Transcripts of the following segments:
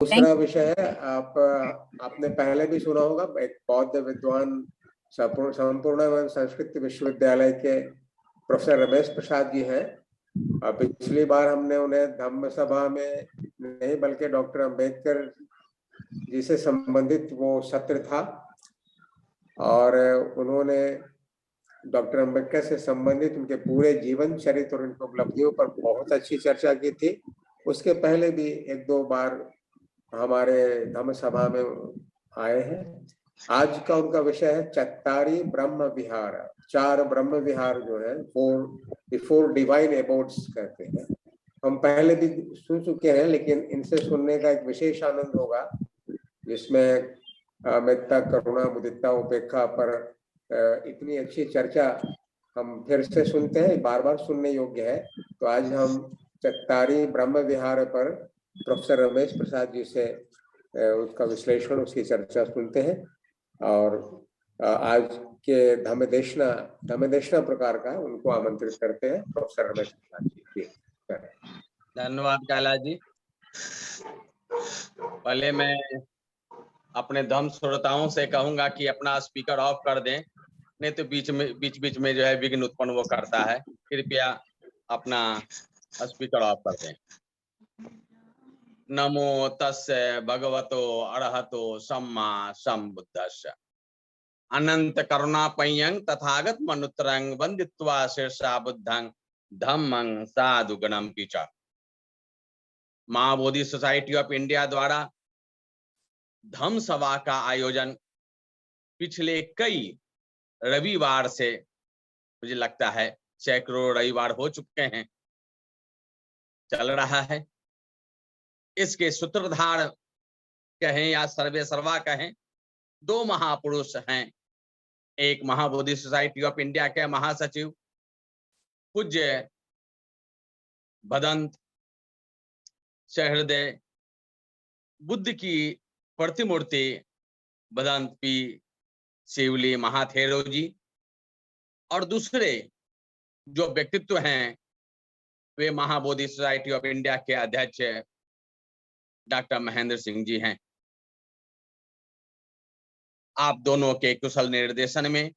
दूसरा विषय है, आपने पहले भी सुना होगा, एक बौद्ध विद्वान संपूर्णानंद संस्कृत विश्वविद्यालय के प्रोफेसर रमेश प्रसाद जी हैं। पिछली बार हमने उन्हें धम्म सभा में नहीं बल्कि डॉक्टर अंबेडकर जी से संबंधित वो सत्र था और उन्होंने डॉक्टर अंबेडकर से संबंधित उनके पूरे जीवन चरित्र और उनकी उपलब्धियों पर बहुत अच्छी चर्चा की थी। उसके पहले भी एक दो बार हमारे धम्म सभा में आए हैं। आज का उनका विषय है चत्तारी ब्रह्म विहार। 4 ब्रह्म विहार जो है, 4 डिवाइन एबोर्ड्स कहते हैं। हम पहले भी सुन चुके हैं, लेकिन इनसे सुनने का एक विशेष आनंद होगा, जिसमें मेत्ता, करुणा, मुदिता, उपेक्षा पर इतनी अच्छी चर्चा हम फिर से सुनते हैं, बार बार सुनने योग्य है। तो आज हम चत्तारी ब्रह्म विहार पर प्रोफेसर रमेश प्रसाद जी से उसका विश्लेषण, उसकी चर्चा सुनते हैं। और आज के धम्मदेशना प्रकार का उनको आमंत्रित करते हैं, प्रोफेसर रमेश प्रसाद जी। धन्यवाद कैलाश जी। पहले मैं अपने धम्म श्रोताओं से कहूंगा कि अपना स्पीकर ऑफ कर दें, नहीं तो बीच बीच में जो है विघ्न उत्पन्न वो करता है। कृपया अपना स्पीकर ऑफ कर दें। नमो तस्य भगवतो अरहतो सम्मा सम्बुद्धस्य अनंत करुणापयं तथागत मनुत्रं वंदित्वा शीर्षा बुद्धं धम्मं साधुगणं पीछा। महाबोधि सोसाइटी ऑफ इंडिया द्वारा धम्म सभा का आयोजन पिछले कई रविवार से, मुझे लगता है सैकड़ों रविवार हो चुके हैं, चल रहा है। इसके सूत्रधार कहें या सर्वे सर्वा कहें, 2 महापुरुष हैं। एक महाबोधि सोसाइटी ऑफ इंडिया के महासचिव पूज्य भदंत सहृदय बुद्ध की प्रतिमूर्ति भदंत पी शिवली महाथेरो जी, और दूसरे जो व्यक्तित्व हैं वे महाबोधि सोसाइटी ऑफ इंडिया के अध्यक्ष डॉक्टर महेंद्र सिंह जी हैं। आप दोनों के कुशल निर्देशन में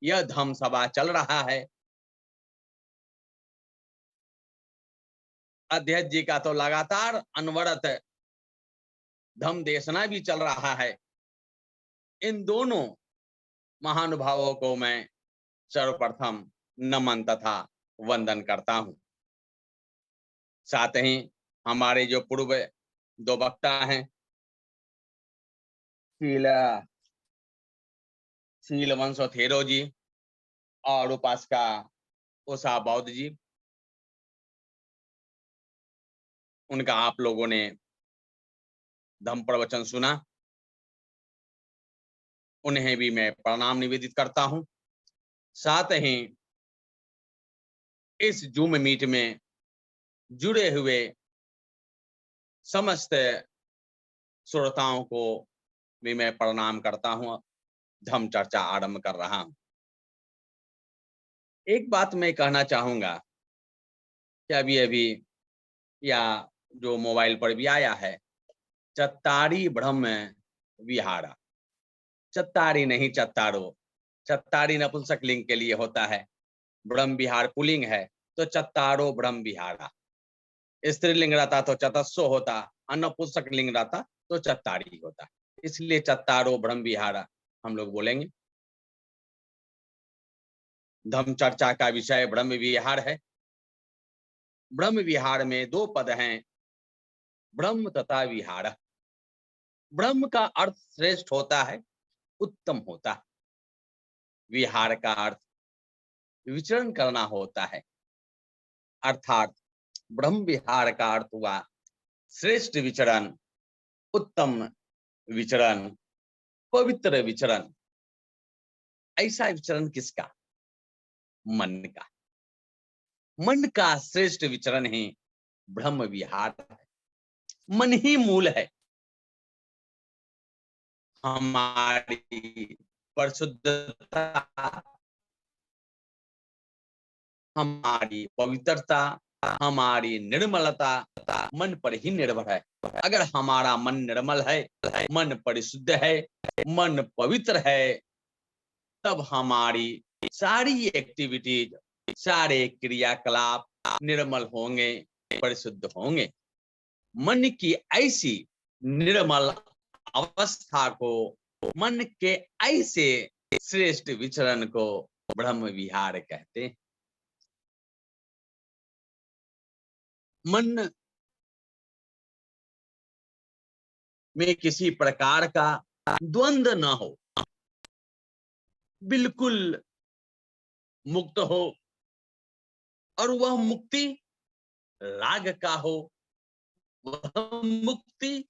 यह धम्म सभा चल रहा है। अध्यक्ष जी का तो लगातार अनवरत धम्म देशना भी चल रहा है। इन दोनों महानुभावों को मैं सर्वप्रथम नमन तथा वंदन करता हूं। साथ ही हमारे जो पूर्व 2 वक्ता हैं, शीलवंश थेरो जी और उपासका उषा बौद्ध जी, उनका आप लोगों ने धम्म प्रवचन सुना, उन्हें भी मैं प्रणाम निवेदित करता हूं। साथ ही इस जूम मीट में जुड़े हुए समस्त श्रोताओं को भी मैं प्रणाम करता हूं। धम्म चर्चा आरंभ कर रहा हूं। एक बात मैं कहना चाहूंगा कि अभी या जो मोबाइल पर भी आया है, चत्तारी ब्रह्म विहारा। चत्तारी नहीं, चत्तारो। चत्तारी नपुंसक लिंग के लिए होता है, ब्रह्म विहार पुल्लिंग है, तो चत्तारो ब्रह्म विहारा। स्त्रीलिंग रहता तो चतस्सो होता, नपुंसक लिंग रहता तो चत्तारी होता। इसलिए चत्तारो ब्रह्म विहारा हम लोग बोलेंगे। धम्म चर्चा का विषय ब्रह्म विहार है। ब्रह्म विहार में 2 पद हैं, ब्रह्म तथा विहार। ब्रह्म का अर्थ श्रेष्ठ होता है, उत्तम होता है। विहार का अर्थ विचरण करना होता है, अर्थात ब्रह्म विहार का अर्थ हुआ श्रेष्ठ विचरण, उत्तम विचरण, पवित्र विचरण। ऐसा विचरण किसका? मन का। मन का श्रेष्ठ विचरण ही ब्रह्म विहार है। मन ही मूल है। हमारी परिशुद्धता, हमारी पवित्रता, हमारी निर्मलता मन पर ही निर्भर है। अगर हमारा मन निर्मल है, मन परिशुद्ध है, मन पवित्र है, तब हमारी सारी एक्टिविटीज, सारे क्रियाकलाप निर्मल होंगे, परिशुद्ध होंगे। मन की ऐसी निर्मल अवस्था को, मन के ऐसे श्रेष्ठ विचरण को ब्रह्म विहार कहते हैं। मन में किसी प्रकार का द्वंद्व न हो, बिल्कुल मुक्त हो, और वह मुक्ति राग का हो, वह मुक्ति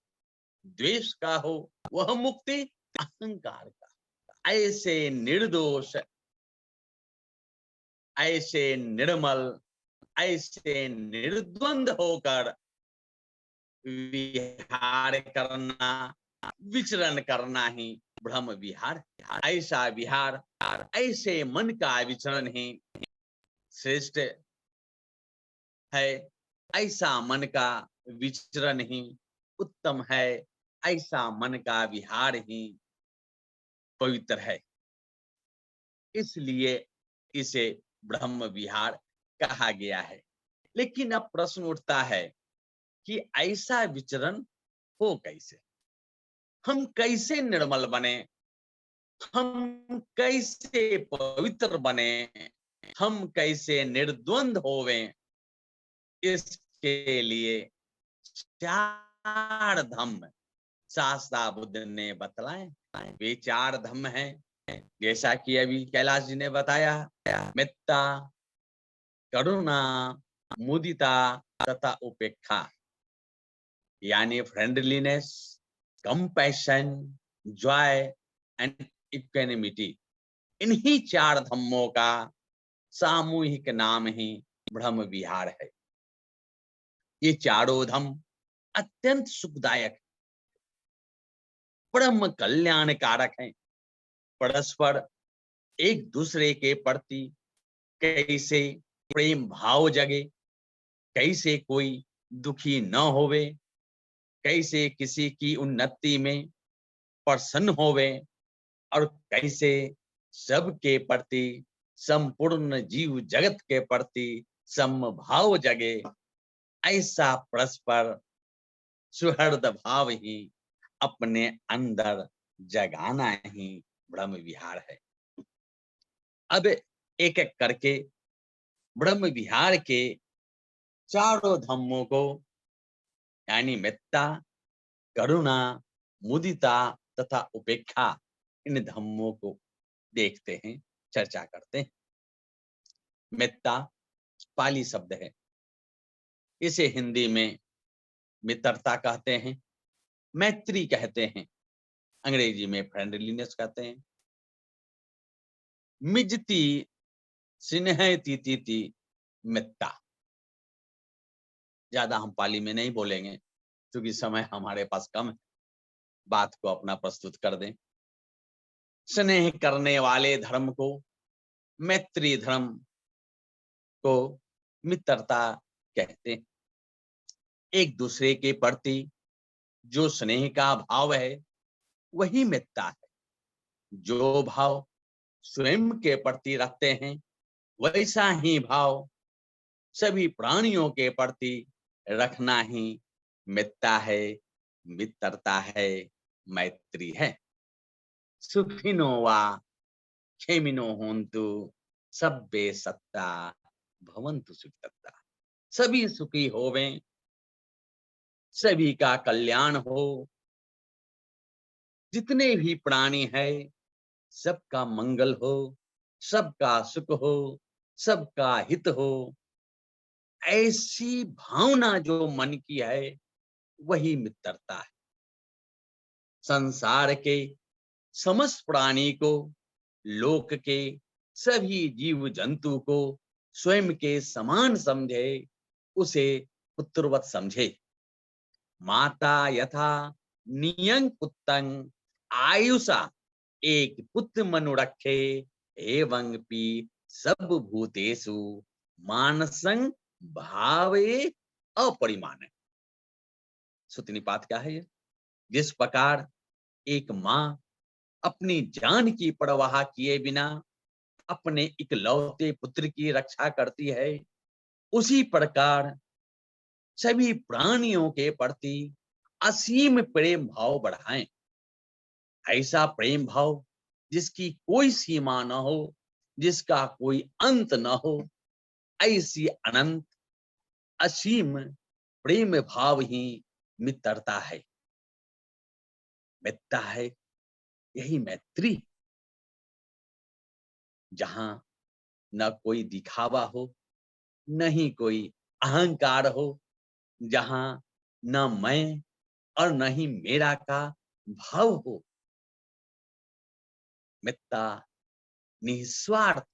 द्वेष का हो, वह मुक्ति अहंकार का। ऐसे निर्दोष, ऐसे निर्मल, ऐसे निर्द्वंद होकर विहार करना, विचरण करना ही ब्रह्म विहार। ऐसा विहार, ऐसे मन का विचरण ही श्रेष्ठ है। ऐसा मन का विचरण ही उत्तम है। ऐसा मन का विहार ही पवित्र है। इसलिए इसे ब्रह्म विहार कहा गया है। लेकिन अब प्रश्न उठता है कि ऐसा विचरण हो कैसे? हम कैसे निर्मल बने? हम कैसे पवित्र बने? हम कैसे निर्द्वंद होवें? इसके लिए 4 धम्म शास्त्रा बुद्ध ने बतलाए। वे 4 धम्म हैं, जैसा कि अभी कैलाश जी ने बताया, मेत्ता, करुणा, मुदिता तथा उपेक्षा, यानी friendliness, compassion, Joy and equanimity. इन्हीं 4 धम्मों का सामूहिक नाम ही ब्रह्म विहार है। ये चारों धम्म अत्यंत सुखदायक, परम कल्याण कारक हैं। परस्पर एक दूसरे के प्रति कैसे प्रेम भाव जगे, कैसे कोई दुखी न होवे, कैसे किसी की उन्नति में प्रसन्न होवे, और कैसे सबके प्रति, संपूर्ण जीव जगत के प्रति समभाव जगे। ऐसा परस्पर सुहृद भाव ही अपने अंदर जगाना ही ब्रह्म विहार है। अब एक एक करके ब्रह्म विहार के चारों धम्मों को, यानी मेत्ता, करुणा, मुदिता तथा उपेक्षा, इन धम्मों को देखते हैं, चर्चा करते हैं। मेत्ता पाली शब्द है। इसे हिंदी में मित्रता कहते हैं, मैत्री कहते हैं, अंग्रेजी में फ्रेंडलीनेस कहते हैं। मिजती स्नेहती मित्ता। ज्यादा हम पाली में नहीं बोलेंगे क्योंकि समय हमारे पास कम है, बात को अपना प्रस्तुत कर दें। स्नेह करने वाले धर्म को, मैत्री धर्म को मित्रता कहते हैं। एक दूसरे के प्रति जो स्नेह का भाव है वही मित्रता है। जो भाव स्वयं के प्रति रखते हैं वैसा ही भाव सभी प्राणियों के प्रति रखना ही मित्रता है, मित्रता है, मैत्री है। सुखिनो वा क्षेमिनो होन्तु सब्बे सत्ता भवन्तु सुखिता। सभी सुखी होवें, सभी का कल्याण हो, जितने भी प्राणी है सबका मंगल हो, सबका सुख हो, सबका हित हो। ऐसी भावना जो मन की है वही मित्रता है। संसार के समस्त प्राणी को, लोक के सभी जीव जंतु को स्वयं के समान समझे, उसे पुत्रवत समझे। माता यथा नियं पुत्रं आयुषा एक पुत्र मनु रखे, एवं पी सब भूतेषु मानसं भावे अपरिमाण। सुत्ती निपात क्या है ये? जिस प्रकार एक माँ अपनी जान की परवाह किए बिना अपने इकलौते पुत्र की रक्षा करती है, उसी प्रकार सभी प्राणियों के प्रति असीम प्रेम भाव बढ़ाएं। ऐसा प्रेम भाव जिसकी कोई सीमा न हो, जिसका कोई अंत न हो, ऐसी अनंत असीम प्रेम भाव ही मित्रता है। मित्रता है यही मैत्री, जहां न कोई दिखावा हो, न ही कोई अहंकार हो, जहां न मैं और न ही मेरा का भाव हो। मित्रता निस्वार्थ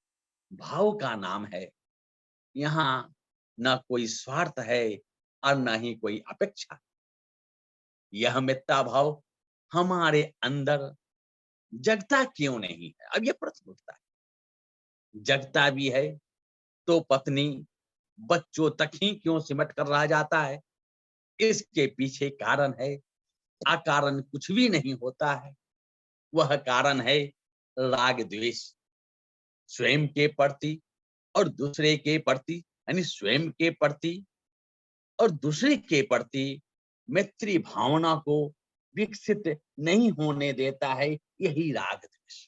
भाव का नाम है। यहाँ न कोई स्वार्थ है और न ही कोई अपेक्षा। यह मित्रता भाव हमारे अंदर जगता क्यों नहीं है? अब यह प्रश्न उठता है। जगता भी है तो पत्नी बच्चों तक ही क्यों सिमट कर रह जाता है? इसके पीछे कारण है, अकारण कुछ भी नहीं होता है। वह कारण है राग द्वेष, स्वयं के प्रति और दूसरे के प्रति, यानी स्वयं के प्रति और दूसरे के प्रति मैत्री भावना को विकसित नहीं होने देता है, यही राग द्वेष।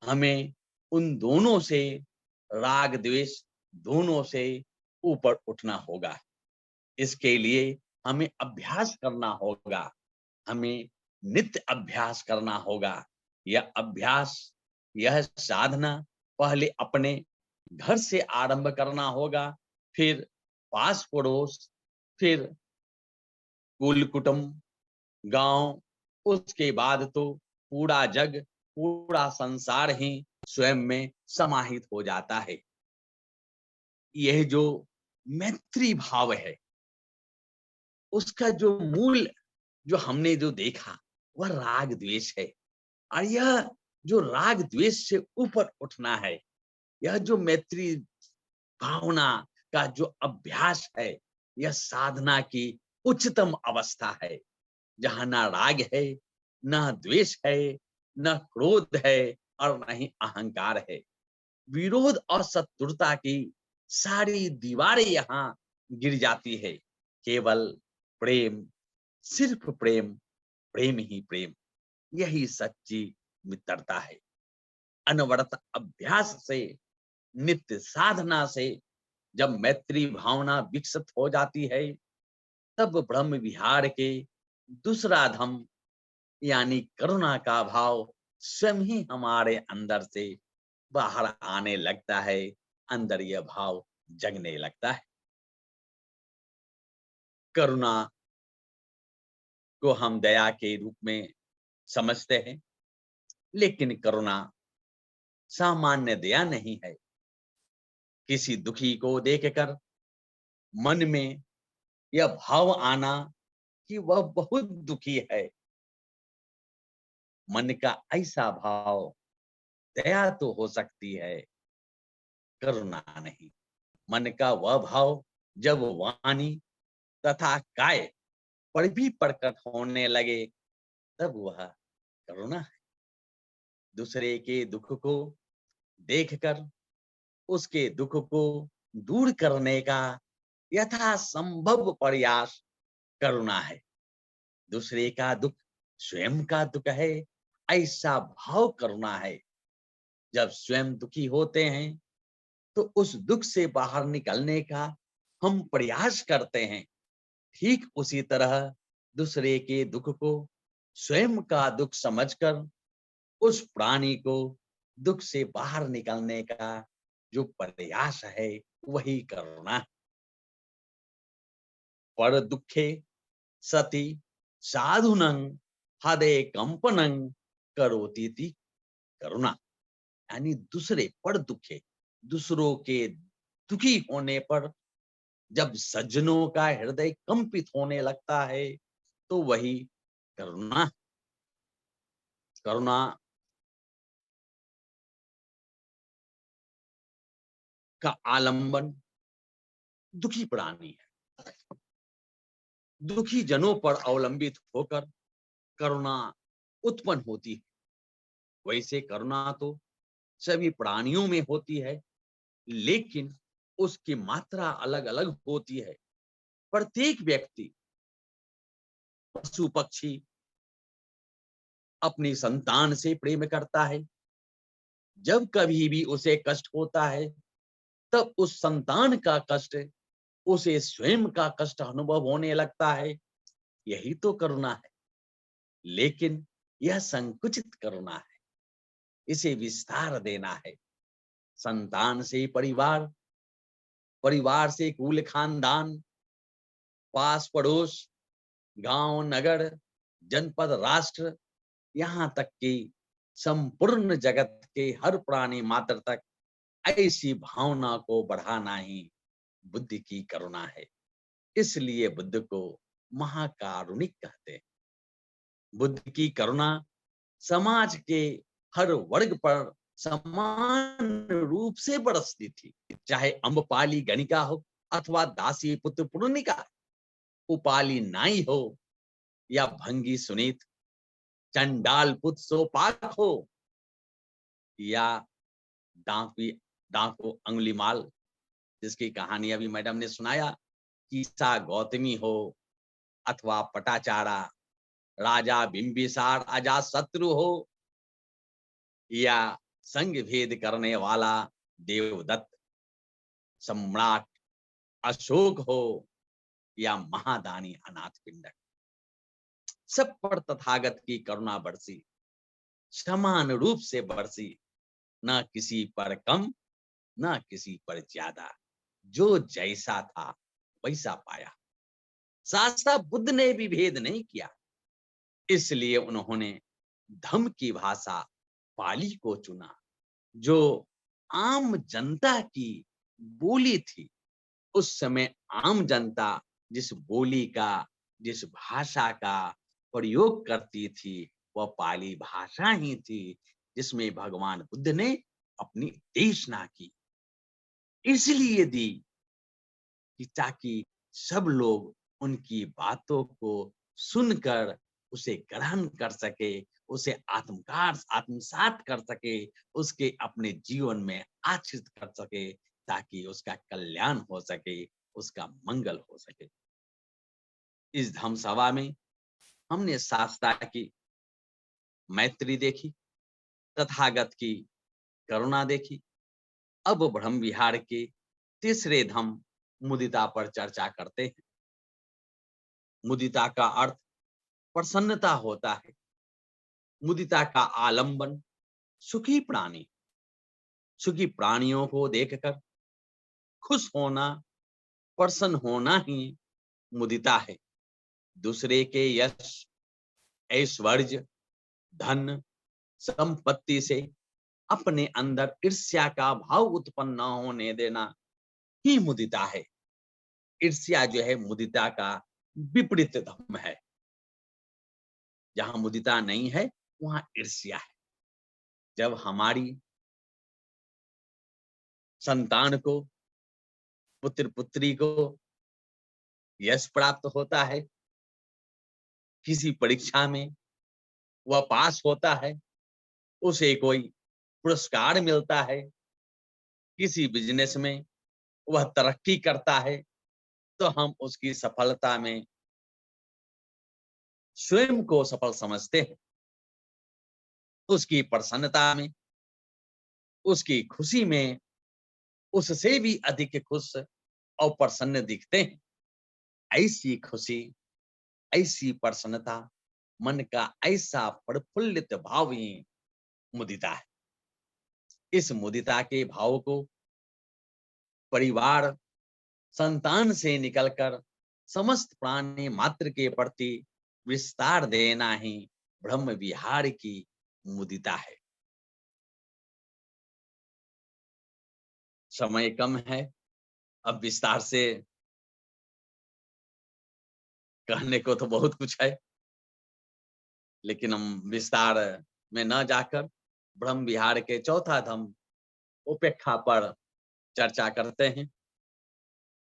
हमें उन दोनों से, राग द्वेष दोनों से ऊपर उठना होगा। इसके लिए हमें अभ्यास करना होगा, हमें नित्य अभ्यास करना होगा। यह अभ्यास, यह साधना पहले अपने घर से आरंभ करना होगा, फिर पास पड़ोस, फिर कुल कुटुंब, गांव, उसके बाद तो पूरा जग, पूरा संसार ही स्वयं में समाहित हो जाता है। यह जो मैत्री भाव है, उसका जो मूल, जो हमने जो देखा, वह राग द्वेष है। और यह जो राग द्वेष से ऊपर उठना है, यह जो मैत्री भावना का जो अभ्यास है, यह साधना की उच्चतम अवस्था है, जहां ना राग है, ना द्वेष है, न क्रोध है और न ही अहंकार है। विरोध और शत्रुता की सारी दीवारें यहाँ गिर जाती है। केवल प्रेम, सिर्फ प्रेम, प्रेम ही प्रेम, यही सच्ची मित्रता है। अनवरत अभ्यास से, नित्य साधना से जब मैत्री भावना विकसित हो जाती है, तब ब्रह्म विहार के दूसरा धम, यानी करुणा का भाव स्वयं ही हमारे अंदर से बाहर आने लगता है, अंदर यह भाव जगने लगता है। करुणा को हम दया के रूप में समझते हैं, लेकिन करुणा सामान्य दया नहीं है। किसी दुखी को देखकर मन में यह भाव आना कि वह बहुत दुखी है, मन का ऐसा भाव दया तो हो सकती है, करुणा नहीं। मन का वह भाव जब वाणी तथा काय पर भी प्रकट होने लगे, तब वह करुणा है। दूसरे के दुख को देखकर उसके दुख को दूर करने का यथासंभव प्रयास करुणा है। दूसरे का दुख स्वयं का दुख है, ऐसा भाव करुणा है। जब स्वयं दुखी होते हैं तो उस दुख से बाहर निकलने का हम प्रयास करते हैं। ठीक उसी तरह दूसरे के दुख को स्वयं का दुख समझकर उस प्राणी को दुख से बाहर निकलने का जो प्रयास है, वही करुणा। पर दुखे सति साधुनं हृदय कंपनं करोतीति करुणा। यानी दूसरे पर दुखे, दूसरों के दुखी होने पर जब सज्जनों का हृदय कंपित होने लगता है, तो वही करुणा। करुणा का आलंबन दुखी प्राणी है। दुखी जनों पर अवलंबित होकर करुणा उत्पन्न होती है। वैसे करुणा तो सभी प्राणियों में होती है, लेकिन उसकी मात्रा अलग अलग होती है। प्रत्येक व्यक्ति, पशु पक्षी अपनी संतान से प्रेम करता है। जब कभी भी उसे कष्ट होता है, तब उस संतान का कष्ट उसे स्वयं का कष्ट अनुभव होने लगता है। यही तो करुणा है। लेकिन यह संकुचित करुणा है, इसे विस्तार देना है। संतान से परिवार, परिवार से कुल खानदान, पास पड़ोस, गांव नगर, जनपद राष्ट्र, यहाँ तक कि संपूर्ण जगत के हर प्राणी मात्र तक ऐसी भावना को बढ़ाना ही बुद्ध की करुणा है। इसलिए बुद्ध को महाकारुणिक कहते हैं। बुद्ध की करुणा समाज के हर वर्ग पर समान रूप से बरसती थी, चाहे अम्बपाली गणिका हो अथवा दासी पुत्र पुण्यिका, उपाली नाई हो या भंगी सुनीत, चंडाल पुत्र सोपाक हो या डांकी डांको अंगुलीमाल, जिसकी कहानी अभी मैडम ने सुनाया, कीसा गौतमी हो अथवा पटाचारा, राजा बिंबिसार अजात शत्रु हो या संग भेद करने वाला देवदत्त सम्राट अशोक हो या महादानी अनाथ पिंडक, सब पर तथागत की करुणा बरसी, समान रूप से बरसी, न किसी पर कम न किसी पर ज्यादा। जो जैसा था वैसा पाया। शास्त्रा बुद्ध ने भी भेद नहीं किया, इसलिए उन्होंने धम्म की भाषा पाली को चुना, जो आम जनता की बोली थी। उस समय आम जनता जिस बोली का, जिस भाषा का प्रयोग करती थी, वह पाली भाषा ही थी, जिसमें भगवान बुद्ध ने अपनी देशना की। इसलिए दी कि ताकि सब लोग उनकी बातों को सुनकर उसे ग्रहण कर सके, उसे आत्मसात कर सके, उसके अपने जीवन में आश्रित कर सके, ताकि उसका कल्याण हो सके, उसका मंगल हो सके। इस धम्म सभा में हमने शास्त्रा की मैत्री देखी, तथागत की करुणा देखी। अब ब्रह्म विहार के तीसरे धम्म मुदिता पर चर्चा करते हैं। मुदिता का अर्थ प्रसन्नता होता है। मुदिता का आलंबन सुखी प्राणी, सुखी प्राणियों को देखकर खुश होना, प्रसन्न होना ही मुदिता है। दूसरे के यश, ऐश्वर्य, धन, संपत्ति से अपने अंदर ईर्ष्या का भाव उत्पन्न न होने देना ही मुदिता है। ईर्ष्या जो है मुदिता का विपरीत धर्म है। जहां मुदिता नहीं है वहां ईर्ष्या है। जब हमारी संतान को, पुत्र पुत्री को यश प्राप्त होता है, किसी परीक्षा में वह पास होता है, उसे कोई पुरस्कार मिलता है, किसी बिजनेस में वह तरक्की करता है, तो हम उसकी सफलता में स्वयं को सफल समझते हैं। उसकी प्रसन्नता में, उसकी खुशी में उससे भी अधिक खुश और प्रसन्न दिखते हैं। ऐसी खुशी, ऐसी प्रसन्नता, मन का ऐसा प्रफुल्लित भाव ही मुदिता है। इस मुदिता के भाव को परिवार, संतान से निकलकर समस्त प्राणी मात्र के प्रति विस्तार देना ही ब्रह्म विहार की मुदिता है। समय कम है, अब विस्तार से कहने को तो बहुत कुछ है, लेकिन हम विस्तार में न जाकर ब्रह्म विहार के चौथा धम्म उपेक्षा पर चर्चा करते हैं।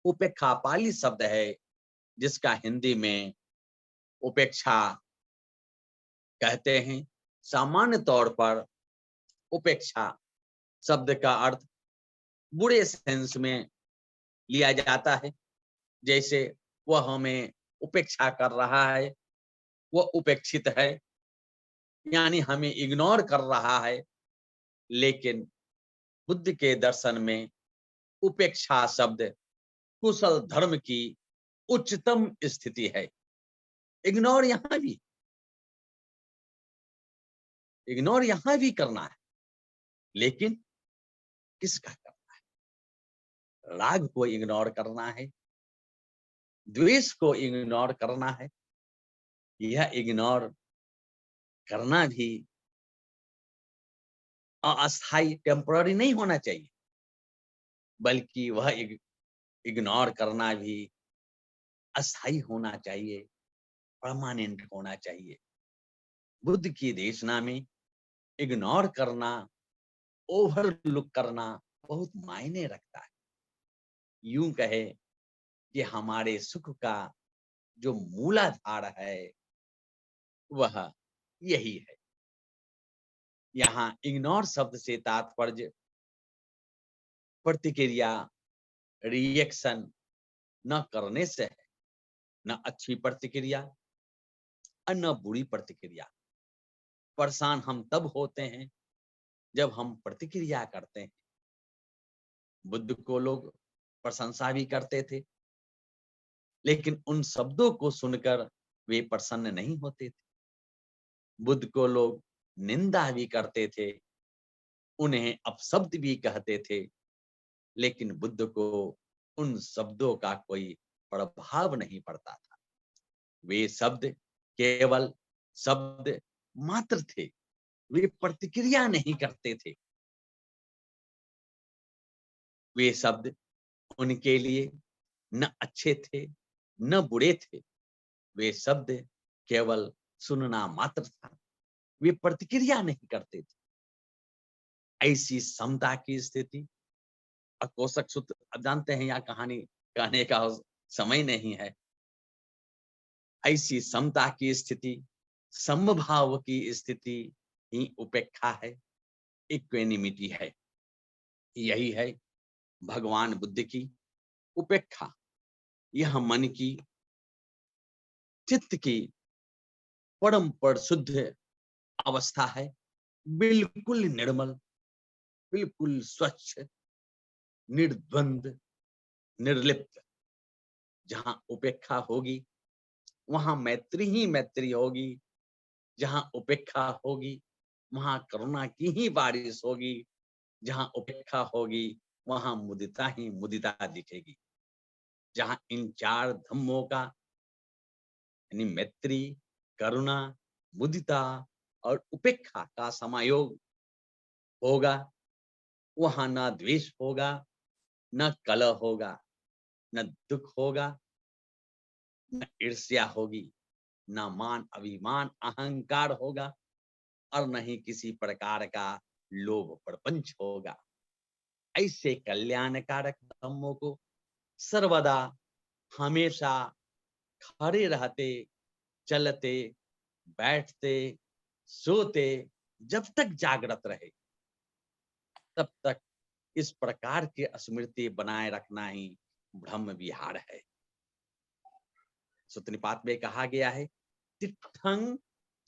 उपेक्षा पाली शब्द है जिसका हिंदी में उपेक्षा कहते हैं। सामान्य तौर पर उपेक्षा शब्द का अर्थ बुरे सेंस में लिया जाता है, जैसे वह हमें उपेक्षा कर रहा है, वह उपेक्षित है, यानी हमें इग्नोर कर रहा है। लेकिन बुद्ध के दर्शन में उपेक्षा शब्द कुशल धर्म की उच्चतम स्थिति है। इग्नोर यहां भी करना है, लेकिन किसका करना है? राग को इग्नोर करना है, द्वेष को इग्नोर करना है। यह इग्नोर करना भी अस्थायी टेम्पररी नहीं होना चाहिए, बल्कि वह इग्नोर करना भी अस्थायी होना चाहिए, परमानेंट होना चाहिए। बुद्ध की देशना में इग्नोर करना, ओवरलुक करना बहुत मायने रखता है। यूं कहे कि हमारे सुख का जो मूलाधार है वह यही है। यहाँ इग्नोर शब्द से तात्पर्य प्रतिक्रिया, रिएक्शन न करने से है, न अच्छी प्रतिक्रिया और न बुरी प्रतिक्रिया। परेशान हम तब होते हैं जब हम प्रतिक्रिया करते हैं। बुद्ध को लोग प्रशंसा भी करते थे, लेकिन उन शब्दों को सुनकर वे प्रसन्न नहीं होते थे। बुद्ध को लोग निंदा भी करते थे, उन्हें अपशब्द भी कहते थे, लेकिन बुद्ध को उन शब्दों का कोई प्रभाव नहीं पड़ता था। वे शब्द केवल शब्द मात्र थे, वे प्रतिक्रिया नहीं करते थे। वे शब्द उनके लिए न अच्छे थे न बुरे थे, वे शब्द केवल सुनना मात्र था, वे प्रतिक्रिया नहीं करते थे। ऐसी समता की स्थिति, अकोशक सूत्र अब जानते हैं, या कहानी कहने का समय नहीं है। ऐसी समता की स्थिति, समभाव की स्थिति ही उपेक्षा है, इक्वेनिमिटी है। यही है भगवान बुद्ध की उपेक्षा। यह मन की, चित्त की परम परिशुद्ध अवस्था है, बिल्कुल निर्मल, बिल्कुल स्वच्छ, निर्द्वंद, निर्लिप्त। जहां उपेक्षा होगी वहां मैत्री ही मैत्री होगी, जहां उपेक्षा होगी वहां करुणा की ही बारिश होगी, जहां उपेक्षा होगी वहां मुदिता ही मुदिता दिखेगी। जहां इन चार धम्मों का यानी मैत्री, करुणा, मुदिता और उपेक्षा का समायोग होगा, वहां ना द्वेष होगा, न कलह होगा, न दुख होगा, न ईर्ष्या होगी, न मान अभिमान अहंकार होगा, और न ही किसी प्रकार का लोभ प्रपंच होगा। ऐसे कल्याणकारक धम्मों को सर्वदा हमेशा खड़े रहते, चलते, बैठते, सोते, जब तक जागृत रहे तब तक इस प्रकार की स्मृति बनाए रखना ही ब्रह्म विहार है। सूत्र निपात में कहा गया है, तिष्ठं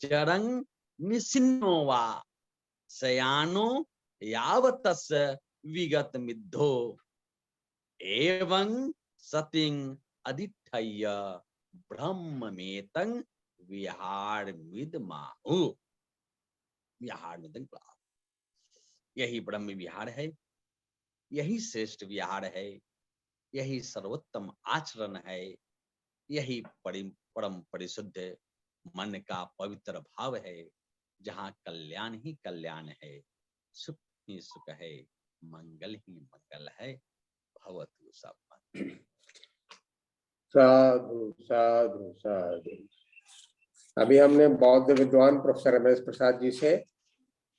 चरं निसिन्नो वा शयानो यावतस्य विगत मिद्धो एवं सतिं अधिष्ठय्य ब्रह्ममेतं विहारमिदमाहु। विहारमिदं प्राह। यही ब्रह्म विहार है, यही श्रेष्ठ विहार है, यही सर्वोत्तम आचरण है, यही परम परिशुद्ध मन का पवित्र भाव है, जहाँ कल्याण ही कल्याण है, सुख ही सुख है, मंगल ही मंगल है। भवतु सब। साधु साधु साधु। अभी हमने बौद्ध विद्वान प्रोफेसर रमेश प्रसाद जी से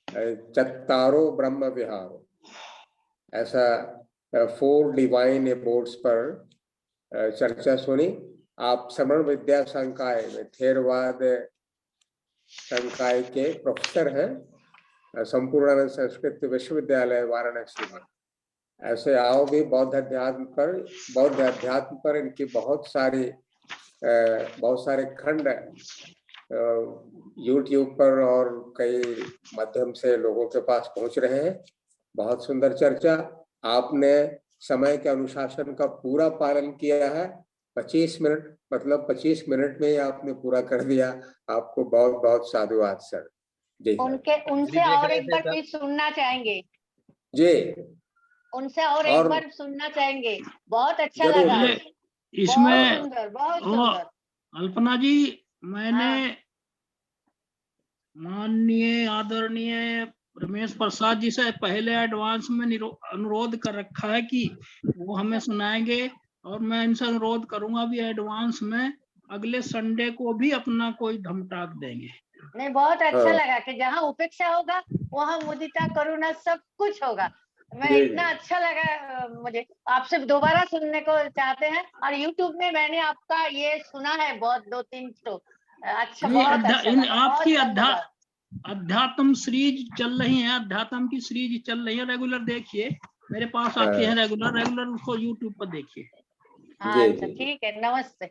चत्तारो ब्रह्म विहारो, ऐसा 4 डिवाइन एबोर्ड्स पर चर्चा सुनी। आप समण विद्या संकाय में थेरवाद संकाय के प्रोफेसर हैं संपूर्णानंद संस्कृत विश्वविद्यालय वाराणसी में। ऐसे आओ भी बौद्ध अध्यात्म पर इनकी बहुत सारे खंड YouTube पर और कई माध्यम से लोगों के पास पहुंच रहे हैं। बहुत सुंदर चर्चा। आपने समय के अनुशासन का पूरा पालन किया है। 25 मिनट मतलब 25 मिनट में ही आपने पूरा कर दिया। आपको बहुत बहुत साधुवाद सर। जी उनसे और एक बार प्लीज सुनना चाहेंगे जी, उनसे और एक बार सुनना चाहेंगे। बहुत अच्छा लगा इसमें। बहुत सुंदर। अल्पना जी, मैंने माननीय आदरणीय रमेश प्रसाद जी से पहले एडवांस में अनुरोध कर रखा है कि वो हमें सुनाएंगे, और मैं इनसे अनुरोध करूंगा भी एडवांस में अगले संडे को भी अपना कोई धमटाक देंगे। नहीं, बहुत अच्छा लगा कि जहाँ उपेक्षा होगा वहाँ मुदिता करुणा सब कुछ होगा। मैं इतना अच्छा लगा मुझे। आपसे दोबारा सुनने को चाहते हैं। और YouTube में मैंने आपका ये सुना है बहुत 2-3 शो। अच्छा, बहुत अच्छा। आपकी अध्यात्म सीरीज चल रही है, अध्यात्म की सीरीज चल रही है, रेगुलर देखिए। मेरे पास आती है रेगुलर उसको YouTube पर देखिए। अच्छा, ठीक है, नमस्ते।